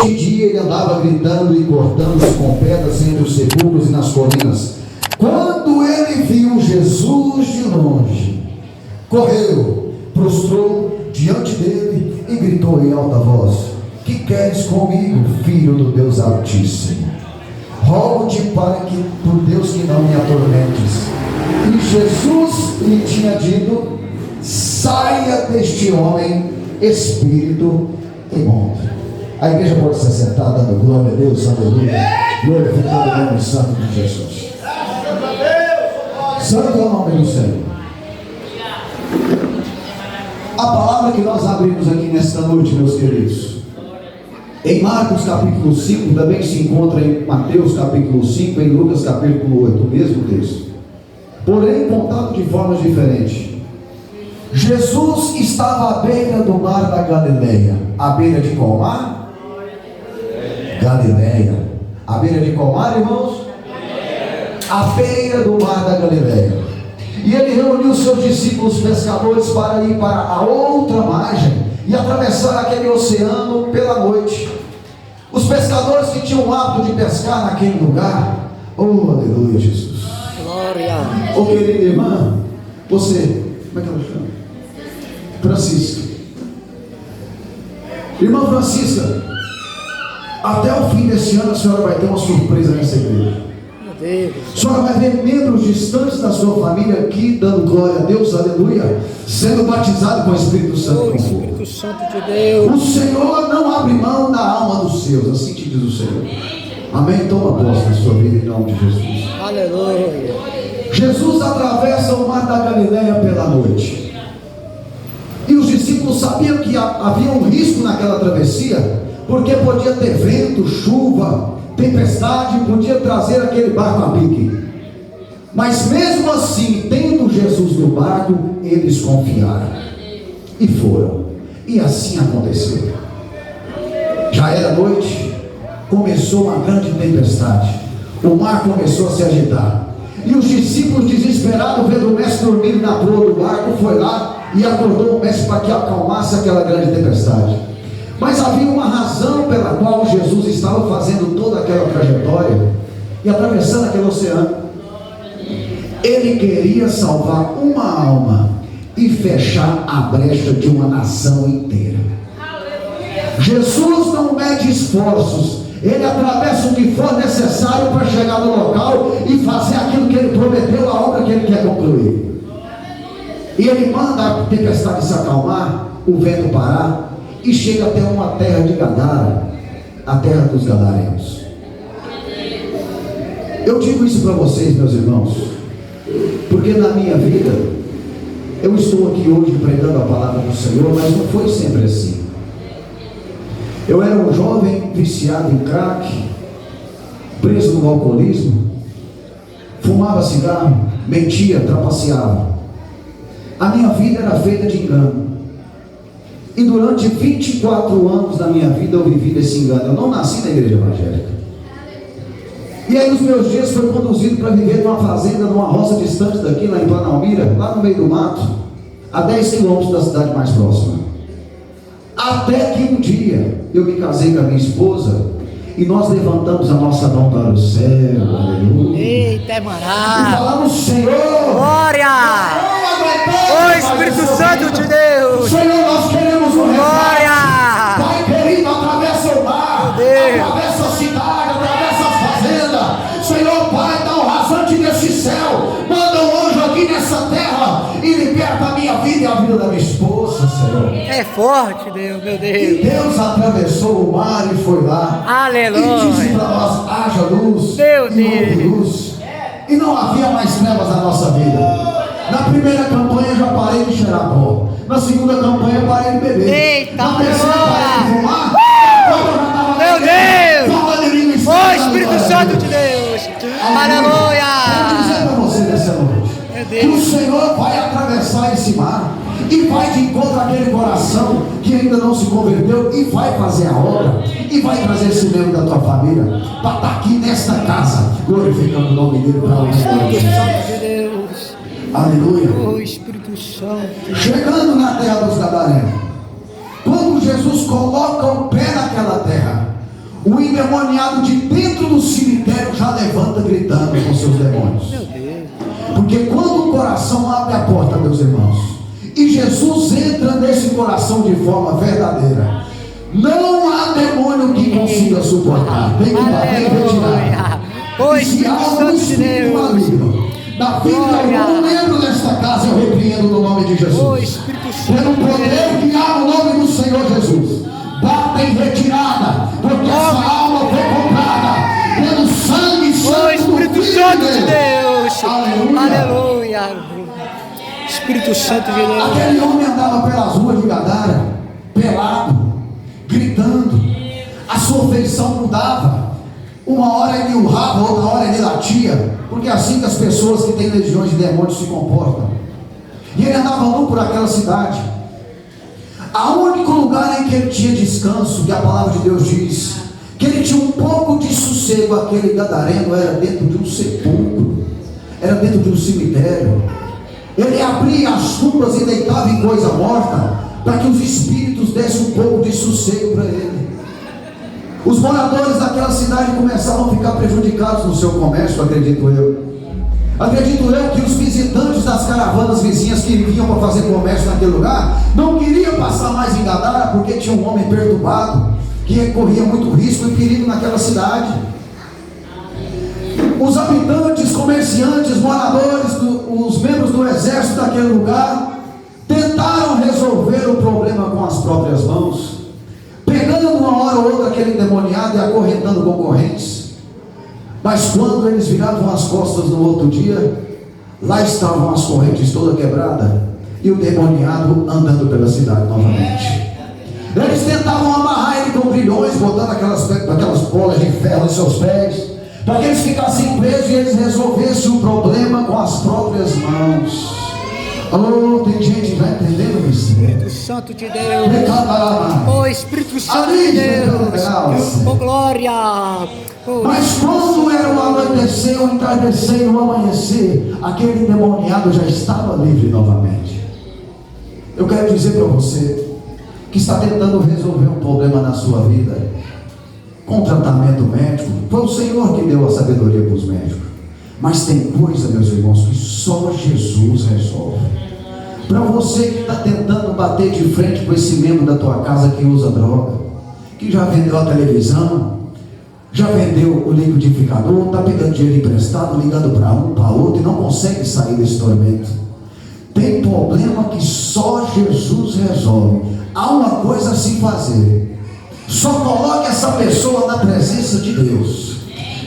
Noite e dia ele andava gritando e cortando-se com pedras entre os sepulcros e nas colinas. Quando ele viu Jesus de longe, correu, prostrou diante dele e gritou em alta voz: que queres comigo, filho do Deus Altíssimo? Rogo-te para que, por Deus, que não me atormentes. E Jesus lhe tinha dito: saia deste homem, espírito imundo. A igreja pode se sentar dando glória a Deus, aleluia, glorificando o nome santo de Jesus. Santo é o nome do Senhor. A palavra que nós abrimos aqui nesta noite, meus queridos, em Marcos capítulo 5, também se encontra em Mateus capítulo 5, em Lucas capítulo 8, o mesmo texto, porém contado de formas diferentes. Jesus estava à beira do mar da Galileia. À beira de qual mar? Galileia. À beira de qual mar, irmãos? À beira do mar da Galileia. E ele reuniu seus discípulos pescadores para ir para a outra margem e atravessar aquele oceano pela noite. Os pescadores que tinham o hábito de pescar naquele lugar, oh aleluia, Jesus, glória. Oh querida irmã, você, como é que ela chama? Francisca. Irmã Francisca, até o fim desse ano a senhora vai ter uma surpresa nessa igreja. A senhora vai ver membros distantes da sua família aqui dando glória a Deus, aleluia, sendo batizado com o Espírito Santo. O Espírito Santo de Deus. O Senhor não abre mão da alma dos seus, assim te diz o Senhor. Amém? Toma posse da sua vida em nome de Jesus. Aleluia. Jesus atravessa o mar da Galileia pela noite. E os discípulos sabiam que havia um risco naquela travessia, porque podia ter vento, chuva, tempestade, podia trazer aquele barco a pique. Mas mesmo assim, tendo Jesus no barco, eles confiaram e foram. E assim aconteceu. Já era noite, começou uma grande tempestade. O mar começou a se agitar. E os discípulos, desesperados, vendo o mestre dormindo na proa do barco, foi lá e acordou o mestre para que acalmasse aquela grande tempestade. Mas havia uma razão pela qual Jesus estava fazendo toda aquela trajetória e atravessando aquele oceano. Ele queria salvar uma alma e fechar a brecha de uma nação inteira. Jesus não mede esforços, ele atravessa o que for necessário para chegar no local e fazer aquilo que ele prometeu, a obra que ele quer concluir. E ele manda a tempestade se acalmar, o vento parar, e chega até uma terra de Gadara, a terra dos Gadarenos. Eu digo isso para vocês, meus irmãos, porque na minha vida, eu estou aqui hoje pregando a palavra do Senhor, mas não foi sempre assim. Eu era um jovem viciado em crack, preso no alcoolismo, fumava cigarro, mentia, trapaceava. A minha vida era feita de engano. E durante 24 anos da minha vida eu vivi desse engano. Eu não nasci na igreja evangélica. E aí os meus dias foi conduzido para viver numa fazenda, numa roça distante daqui, lá em Planalmira, lá no meio do mato, a 10 quilômetros da cidade mais próxima. Até que um dia eu me casei com a minha esposa e nós levantamos a nossa mão para o céu, aleluia. Eita, mará. E falamos: Senhor, glória! O Espírito Santo de Deus. Senhor, nós queremos um glória. Pai querido, atravessa o mar, atravessa a cidade, atravessa as fazendas. Senhor, Pai, dá um rasante nesse céu, manda um anjo aqui nessa terra e liberta a minha vida e a vida da minha esposa, Senhor. É forte, Deus, meu Deus. E Deus atravessou o mar e foi lá. Aleluia. E disse para nós: haja luz, meu e houve luz. E não havia mais trevas na nossa vida. Na primeira campanha eu já parei de cheirar pó. Na segunda campanha eu parei de beber. Eita, na terceira eu parei de fumar. Meu Deus! O Espírito Santo de Deus! Aleluia! Quero dizer para você nessa noite que o Senhor vai atravessar esse mar e vai de encontro àquele coração que ainda não se converteu e vai fazer a obra e vai trazer esse membro da tua família para estar aqui nesta casa glorificando o nome dele para o Espírito Santo de Deus. Aleluia. O Espírito Santo. Chegando na terra dos Gadarenos, quando Jesus coloca o pé naquela terra, O endemoniado de dentro do cemitério já levanta gritando com seus demônios. Porque quando o coração abre a porta, meus irmãos, e Jesus entra nesse coração de forma verdadeira, não há demônio que consiga suportar. Tem que bater e retirar. E se há um espírito maligno na vida de algum membro desta casa, eu repreendo no nome de Jesus. Pelo poder que há no nome do Senhor Jesus, bata em retirada, porque essa alma foi comprada pelo sangue santo do Espírito Filho Santo de de Deus. Aleluia. Espírito Santo de Deus. Aquele homem andava pelas ruas de Gadara, pelado, gritando. A sua feição mudava. Uma hora ele urrava, outra hora ele latia, porque é assim que as pessoas que têm legiões de demônios se comportam. E ele andava nu por aquela cidade. O único lugar em que ele tinha descanso, que a palavra de Deus diz que ele tinha um pouco de sossego, aquele gadareno, era dentro de um sepulcro, era dentro de um cemitério. Ele abria as tumbas e deitava em coisa morta, para que os espíritos dessem um pouco de sossego para ele. Os moradores daquela cidade começavam a ficar prejudicados no seu comércio, acredito eu. Acredito eu que os visitantes das caravanas vizinhas que vinham para fazer comércio naquele lugar não queriam passar mais em Gadara, porque tinha um homem perturbado que corria muito risco e perigo naquela cidade. Os habitantes, comerciantes, moradores, os membros do exército daquele lugar tentaram resolver o problema com as próprias mãos, pegando uma hora ou outra aquele endemoniado e acorrentando concorrentes. Mas quando eles viravam as costas no outro dia, lá estavam as correntes toda quebrada e o endemoniado andando pela cidade novamente. Eles tentavam amarrar ele com grilhões, botando aquelas bolas de ferro em seus pés, para que eles ficassem presos e eles resolvessem o problema com as próprias mãos. Oh, tem gente já entendendo isso. Espírito Santo de Deus. Oh, Espírito Santo de Deus. Oh, glória. Oh. Mas quando era o anoitecer, o entardecer e o amanhecer, aquele endemoniado já estava livre novamente. Eu quero dizer para você que está tentando resolver um problema na sua vida com tratamento médico, foi o Senhor que deu a sabedoria para os médicos. Mas tem coisa, meus irmãos, que só Jesus resolve. Para você que está tentando bater de frente com esse membro da tua casa que usa droga, que já vendeu a televisão, já vendeu o liquidificador, está pegando dinheiro emprestado, ligando para um, para outro e não consegue sair desse tormento. Tem problema que só Jesus resolve. Há uma coisa a se fazer. Só coloque essa pessoa na presença de Deus.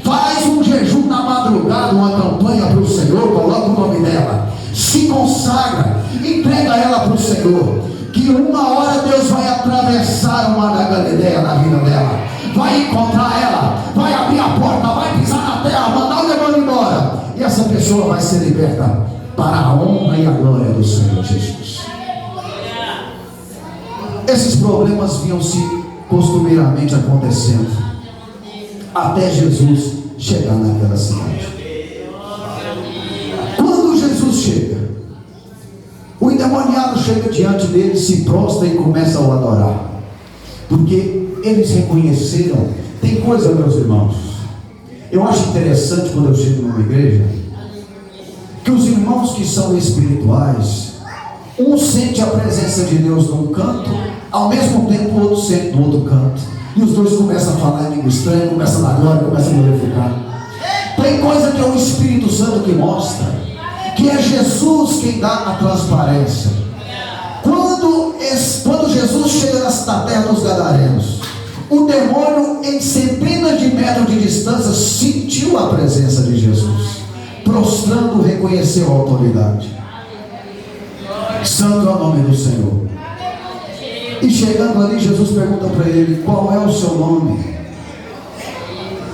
Faz um jejum na madrugada, uma campanha para o Senhor, coloca o nome dela, se consagra, entrega ela para o Senhor, que uma hora Deus vai atravessar o mar da Galileia na vida dela, vai encontrar ela, vai abrir a porta, vai pisar na terra, mandar o demônio embora, e essa pessoa vai ser liberta para a honra e a glória do Senhor Jesus. Esses problemas vinham se costumeiramente acontecendo até Jesus chegar naquela cidade. Quando Jesus chega, o endemoniado chega diante dele, se prostra e começa a o adorar, porque eles reconheceram. Tem coisa, meus irmãos, eu acho interessante quando eu chego numa igreja, que os irmãos que são espirituais, um sente a presença de Deus num canto, ao mesmo tempo o outro sente no outro canto, e os dois começam a falar em língua estranha, começam a dar glória, começam a glorificar. Tem coisa que é o Espírito Santo que mostra, que é Jesus quem dá a transparência. Quando Jesus chega na terra dos Gadarenos, o demônio em centenas de metros de distância sentiu a presença de Jesus, prostrando, reconheceu a autoridade. Santo é o nome do Senhor. E chegando ali, Jesus pergunta para ele: qual é o seu nome?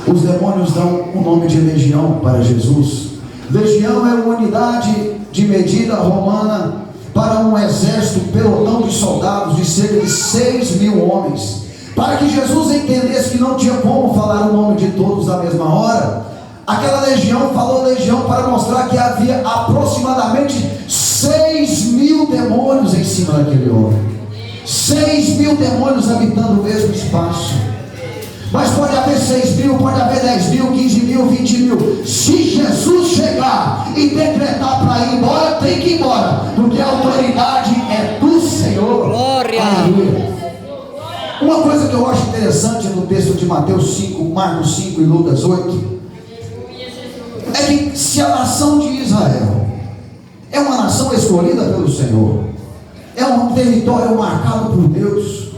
Os demônios dão o nome de legião para Jesus. Legião é uma unidade de medida romana para um exército, pelotão de soldados de cerca de 6.000 homens. Para que Jesus entendesse que não tinha como falar o nome de todos na mesma hora, aquela legião falou legião para mostrar que havia aproximadamente 6.000 demônios em cima daquele homem. 6.000 demônios habitando o mesmo espaço. Mas pode haver 6 mil, pode haver 10 mil, 15 mil, 20 mil. Se Jesus chegar e decretar para ir embora, tem que ir embora, porque a autoridade é do Senhor. Glória. Aleluia. Uma coisa que eu acho interessante no texto de Mateus 5, Marcos 5 e Lucas 8, é que se a nação de Israel é uma nação escolhida pelo Senhor, é um território marcado por Deus,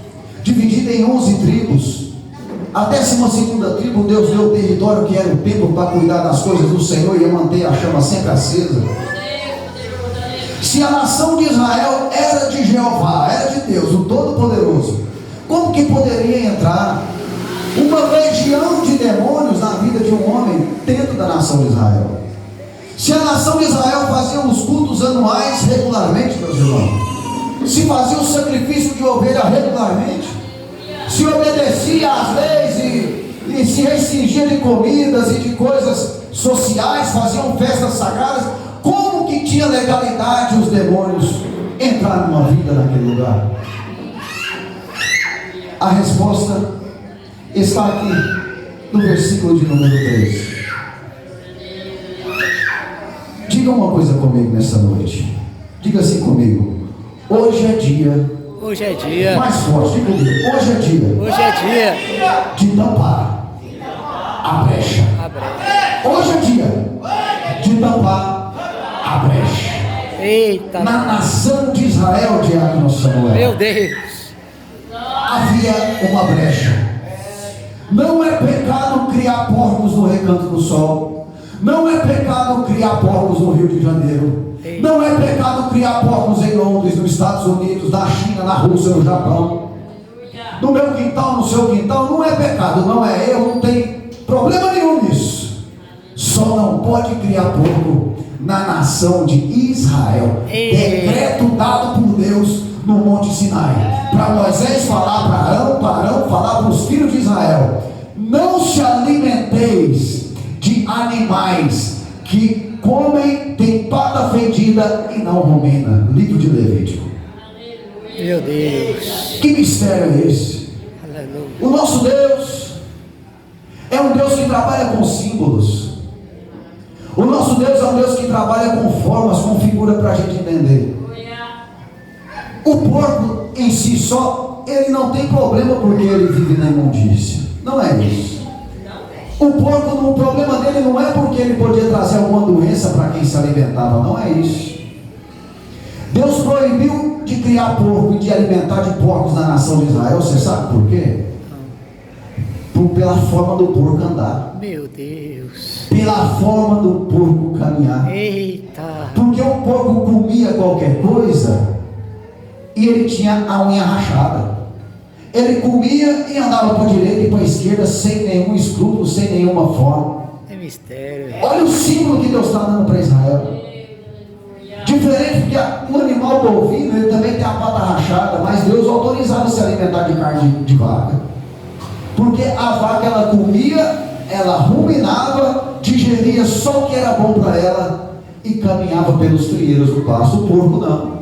dividido em 11 tribos, a 12ª tribo Deus deu o território que era o templo para cuidar das coisas do Senhor e manter a chama sempre acesa. Se a nação de Israel era de Jeová, era de Deus, o Todo-Poderoso, como que poderia entrar uma legião de demônios na vida de um homem dentro da nação de Israel? Se a nação de Israel fazia os cultos anuais regularmente, meus irmãos, se fazia o sacrifício de ovelha regularmente, se obedecia às leis e se restringia de comidas e de coisas sociais, faziam festas sagradas, como que tinha legalidade os demônios entrar numa vida naquele lugar? A resposta está aqui no versículo de número 3. Diga uma coisa comigo nessa noite. Diga assim comigo: hoje é dia. Hoje é dia. Mais forte, diga comigo. Hoje é dia. Hoje é dia De tampar a brecha. a brecha. Hoje é dia de tampar a brecha. Eita. Na nação de Israel, diácono Samuel, Meu Deus. havia uma brecha. Não é pecado criar porcos no Recanto do Sol. Não é pecado criar porcos no Rio de Janeiro. Não é pecado criar porcos em Londres, nos Estados Unidos, na China, na Rússia, no Japão. No meu quintal, no seu quintal, não é pecado, não é erro, não tem problema nenhum nisso. Só não pode criar porco na nação de Israel. Decreto dado por Deus no Monte Sinai, para Moisés falar para Arão falar para os filhos de Israel: não se alimenteis de animais que comem tempada fedida e não rumina. Livro de Levítico. Meu Deus. Que mistério é esse? Aleluia. O nosso Deus é um Deus que trabalha com símbolos. O nosso Deus é um Deus que trabalha com formas, com figura, para a gente entender. O porco em si só, ele não tem problema porque ele vive na imundícia. Não é isso. O porco, o problema dele não é porque ele podia trazer alguma doença para quem se alimentava. Não é isso. Deus proibiu de criar porco e de alimentar de porcos na nação de Israel. Você sabe por quê? Pela forma do porco andar. Meu Deus. Pela forma do porco caminhar. Eita. Porque o porco comia qualquer coisa e ele tinha a unha rachada. Ele comia e andava para a direita e para a esquerda sem nenhum escrúpulo, sem nenhuma forma. É mistério. Olha o símbolo que Deus está dando para Israel. Diferente porque o animal bovino, ele também tem a pata rachada, mas Deus autorizava se alimentar de carne de vaca. Porque a vaca, ela comia, ela ruminava, digeria só o que era bom para ela e caminhava pelos trieiros do pasto. O porco não.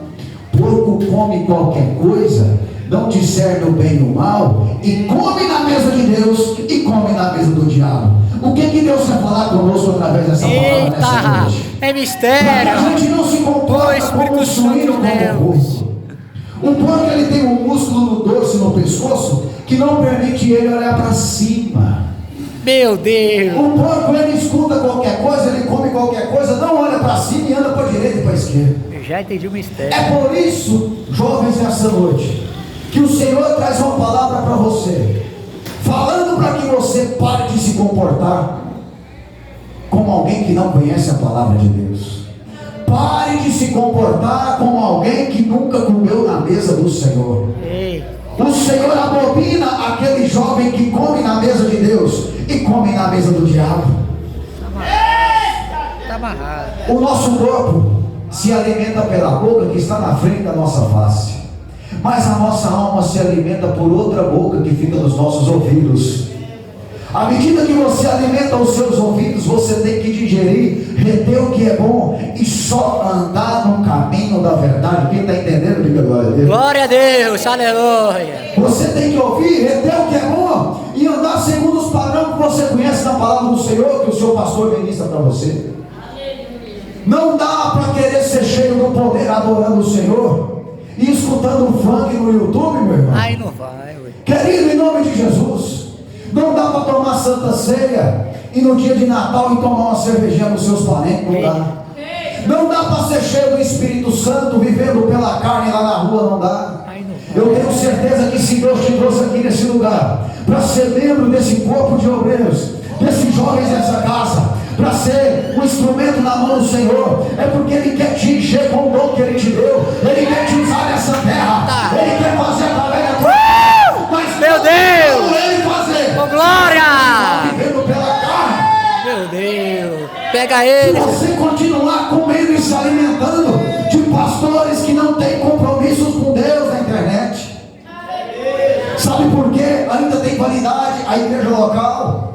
O porco come qualquer coisa, não discerne o bem e o mal, e come na mesa de Deus e come na mesa do diabo. O que Deus quer falar conosco através dessa palavra nessa noite? É mistério. A gente não se comporta como um suíno como o porco. O porco, ele tem um músculo no dorso e no pescoço que não permite ele olhar para cima. Meu Deus. O porco, ele escuta qualquer coisa, ele come qualquer coisa, não olha para cima e anda para a direita e para a esquerda. Eu já entendi o mistério. É por isso, jovens, nessa noite, que o Senhor traz uma palavra para você, falando para que você pare de se comportar como alguém que não conhece a palavra de Deus. Pare de se comportar como alguém que nunca comeu na mesa do Senhor. Ei. O Senhor abomina aquele jovem que come na mesa de Deus e come na mesa do diabo. Está amarrado. O nosso corpo se alimenta pela boca que está na frente da nossa face, mas a nossa alma se alimenta por outra boca que fica nos nossos ouvidos. À medida que você alimenta os seus ouvidos, você tem que digerir, reter o que é bom e só andar no caminho da verdade. Quem está entendendo, diga glória a Deus. Glória a Deus, aleluia. Você tem que ouvir, reter o que é bom e andar segundo os padrões que você conhece na palavra do Senhor, que o seu pastor ministra para você. Não dá para querer ser cheio do poder adorando o Senhor e escutando um funk no YouTube, meu irmão. Ai, não vai, ué. Querido, em nome de Jesus, não dá para tomar santa ceia e no dia de Natal e tomar uma cervejinha nos seus parentes, não dá. Não dá para ser cheio do Espírito Santo, vivendo pela carne lá na rua, não dá. Eu tenho certeza que se Deus te trouxe aqui nesse lugar, para ser membro desse corpo de obreiros, desses jovens dessa casa, para ser um instrumento na mão do Senhor, é porque Ele quer te encher com o dom que Ele te deu, Ele quer te usar nessa terra, Ele quer fazer através da tua vida, mas meu Deus! Ele fazer, Oh, glória! vivendo pela carne. Meu Deus, pega Se ele. você continuar comendo e se alimentando de pastores que não têm compromissos com Deus na internet, sabe por quê? Ainda tem validade a igreja local.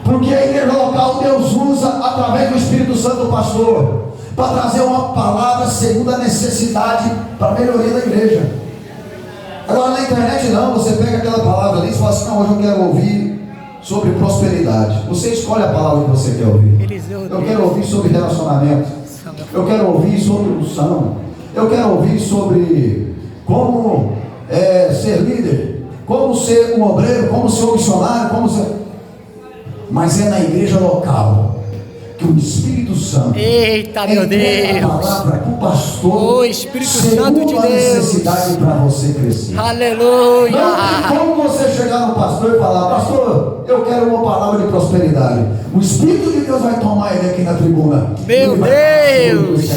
Porque a igreja local Deus usa através do Espírito Santo do pastor para trazer uma palavra segundo a necessidade para a melhoria da igreja. Agora na internet não, você pega aquela palavra ali e fala assim, não, hoje eu quero ouvir sobre prosperidade. Você escolhe a palavra que você quer ouvir. Eu quero ouvir sobre relacionamento. Eu quero ouvir sobre unção. Eu quero ouvir sobre como ser líder, como ser um obreiro, como ser um missionário, como ser... Mas é na igreja local que o Espírito Santo, eita, meu Deus, a palavra com o pastor, o Espírito Santo de a Deus, necessidade para você crescer. Aleluia. Não tem como você chegar no pastor e falar, pastor, eu quero uma palavra de prosperidade. O Espírito de Deus vai tomar ele aqui na tribuna. Meu Deus,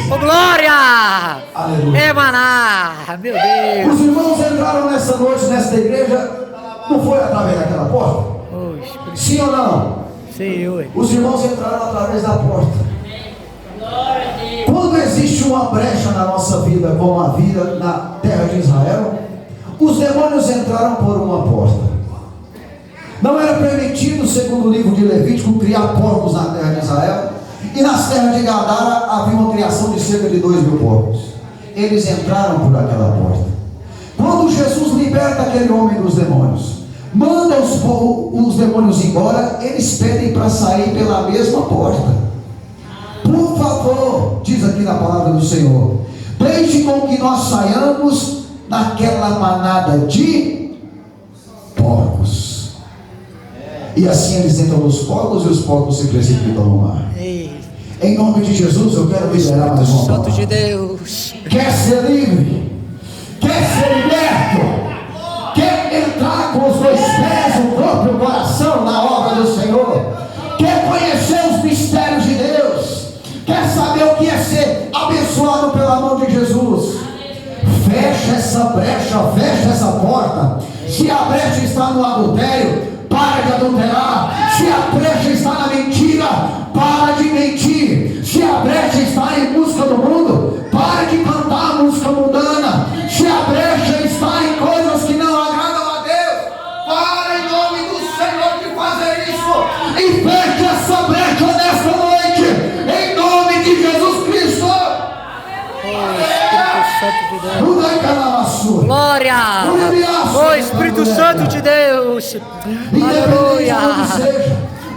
oh, glória, aleluia. Emaná, meu Deus. Os irmãos entraram nessa noite, nesta igreja, não foi através daquela porta? Oh, Espírito. Sim ou não? Sim, ué. Os irmãos entraram através da porta. Quando existe uma brecha na nossa vida, como a vida na terra de Israel, os demônios entraram por uma porta. Não era permitido, segundo o livro de Levítico, criar porcos na terra de Israel. E nas terras de Gadara havia uma criação de cerca de 2.000 porcos. Eles entraram por aquela porta. Quando Jesus liberta aquele homem dos demônios, manda os demônios embora, eles pedem para sair pela mesma porta. Por favor, diz aqui na palavra do Senhor, deixe com que nós saiamos naquela manada de porcos. E assim eles entram nos porcos e os porcos se precipitam no mar. Em nome de Jesus eu quero liberar mais uma palavra. Santo de Deus. Quer ser livre? Quer ser liberto? Quer entrar com os dois pés, o corpo e o coração na obra do Senhor? Quer conhecer os mistérios de Deus? Quer saber o que é ser abençoado pela mão de Jesus? Fecha essa brecha, fecha essa porta. Se a brecha está no adultério, para de adulterar. Se a brecha está na mentira, para de mentir. Se a brecha está em música do mundo, para de cantar música mundana. Se a brecha está em coisas que não agradam a Deus, para em nome do Senhor de fazer isso e feche essa brecha nesta noite, em nome de Jesus Cristo. Glória! O Espírito Santo de Deus! Aleluia!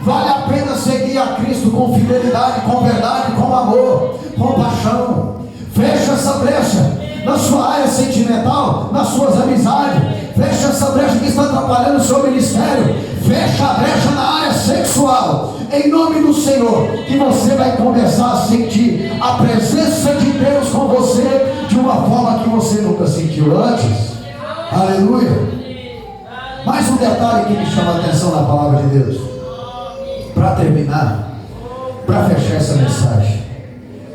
Vale a pena seguir a Cristo com fidelidade, com verdade, com amor, com paixão. Fecha essa brecha na sua área sentimental, nas suas amizades. Fecha essa brecha que está atrapalhando o seu ministério. Fecha a brecha na área sexual. Em nome do Senhor, que você vai começar a sentir a presença de Deus com você de uma forma que você nunca sentiu antes. Aleluia. Mais um detalhe que me chama a atenção na palavra de Deus. Para terminar, para fechar essa mensagem,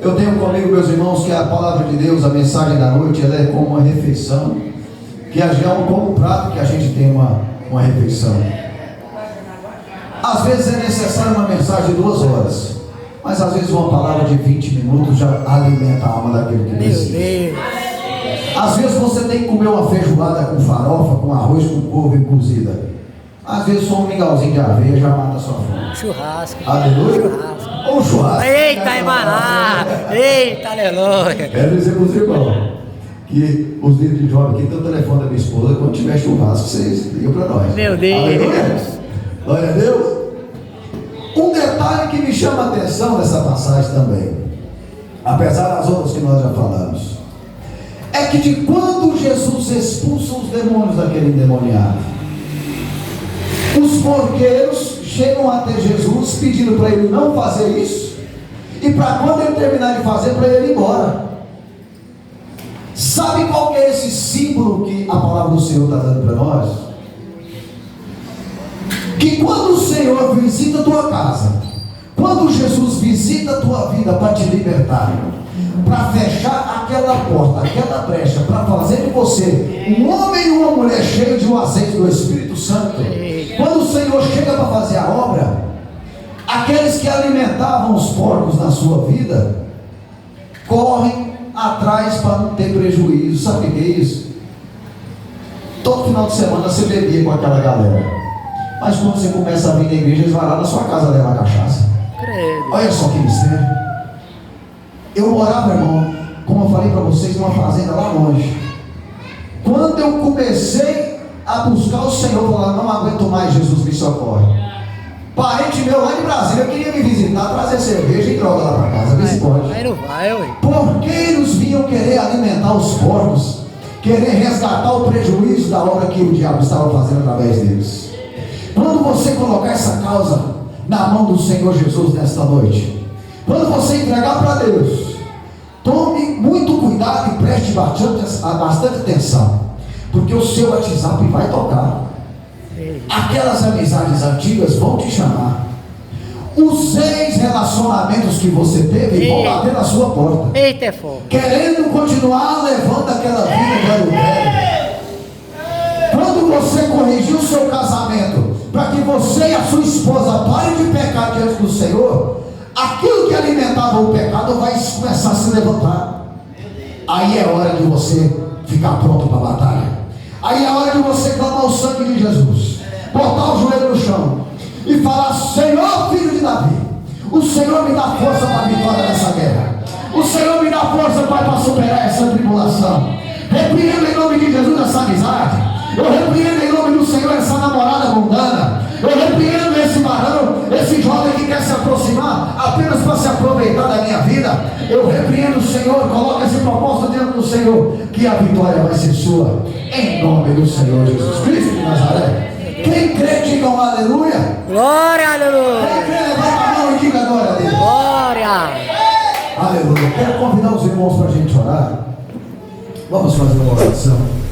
eu tenho comigo, meus irmãos, que a palavra de Deus, a mensagem da noite, ela é como uma refeição, que é como um prato que a gente tem uma refeição. Às vezes é necessário uma mensagem de 2 horas, mas às vezes uma palavra de 20 minutos já alimenta a alma daquele que precisa. Às vezes você tem que comer uma feijoada com farofa, com arroz, com couve cozida. Às vezes só um mingauzinho de aveia já mata a sua fome. Churrasco. Aleluia. Churrasco. Ou churrasco. Eita, Imaná! Eita, aleluia! Quero dizer para os irmãos que os líderes de jovem aqui tem o telefone da minha esposa. Quando tiver churrasco, vocês ligam para nós. Meu Deus! Aleluia. Glória a Deus. Um detalhe que me chama a atenção nessa passagem também, apesar das outras que nós já falamos, é que de quando Jesus expulsa os demônios daquele endemoniado, os porqueiros chegam até Jesus pedindo para ele não fazer isso, e para quando ele terminar de fazer, para ele ir embora. Sabe qual que é esse símbolo que a palavra do Senhor está dando para nós? Que quando o Senhor visita a tua casa, quando Jesus visita a tua vida para te libertar, para fechar aquela porta, aquela brecha, para fazer de você um homem e uma mulher cheio de um azeite do Espírito Santo, quando o Senhor chega para fazer a obra, aqueles que alimentavam os porcos na sua vida correm atrás para não ter prejuízo. Sabe o que é isso? Todo final de semana você bebia com aquela galera, mas quando você começa a vir na igreja, eles vão lá na sua casa levar cachaça. Credo. Olha só que mistério. Eu morava, irmão, como eu falei para vocês, numa fazenda lá longe. Quando eu comecei a buscar o Senhor, falar, não aguento mais, Jesus me socorre. Parente meu lá de Brasília queria me visitar, trazer cerveja e droga lá para casa, vê se pode. Aí não vai, ué. Porqueiros vinham querer alimentar os porcos, querer resgatar o prejuízo da obra que o diabo estava fazendo através deles. Quando você colocar essa causa na mão do Senhor Jesus nesta noite, quando você entregar para Deus, tome muito cuidado e preste bastante atenção, porque o seu WhatsApp vai tocar. Aquelas amizades antigas vão te chamar. Os ex-relacionamentos que você teve vão bater na sua porta, Eita, é fogo. querendo continuar levando aquela vida de adultério. Quando você corrigir o seu casamento, para que você e a sua esposa parem de pecar diante do Senhor, aquilo que alimentava o pecado vai começar a se levantar. Aí é hora de você ficar pronto para a batalha. Aí é hora de você clamar o sangue de Jesus, botar o joelho no chão e falar: Senhor, filho de Davi, o Senhor me dá força para a vitória dessa guerra. O Senhor me dá força, Pai, para superar essa tribulação. Repreendo em nome de Jesus essa amizade. Eu repreendo em nome do Senhor essa namorada mundana. Eu repreendo esse varão, esse jovem que quer se aproximar apenas para se aproveitar da minha vida. Eu repreendo o Senhor, coloca esse propósito diante do Senhor, que a vitória vai ser sua, em nome do Senhor Jesus Cristo de Nazaré. Quem crê, diga um aleluia. Glória, aleluia. Quem crê, levanta a mão e diga glória a Deus. Glória. Aleluia. Quero convidar os irmãos para a gente orar. Vamos fazer uma oração.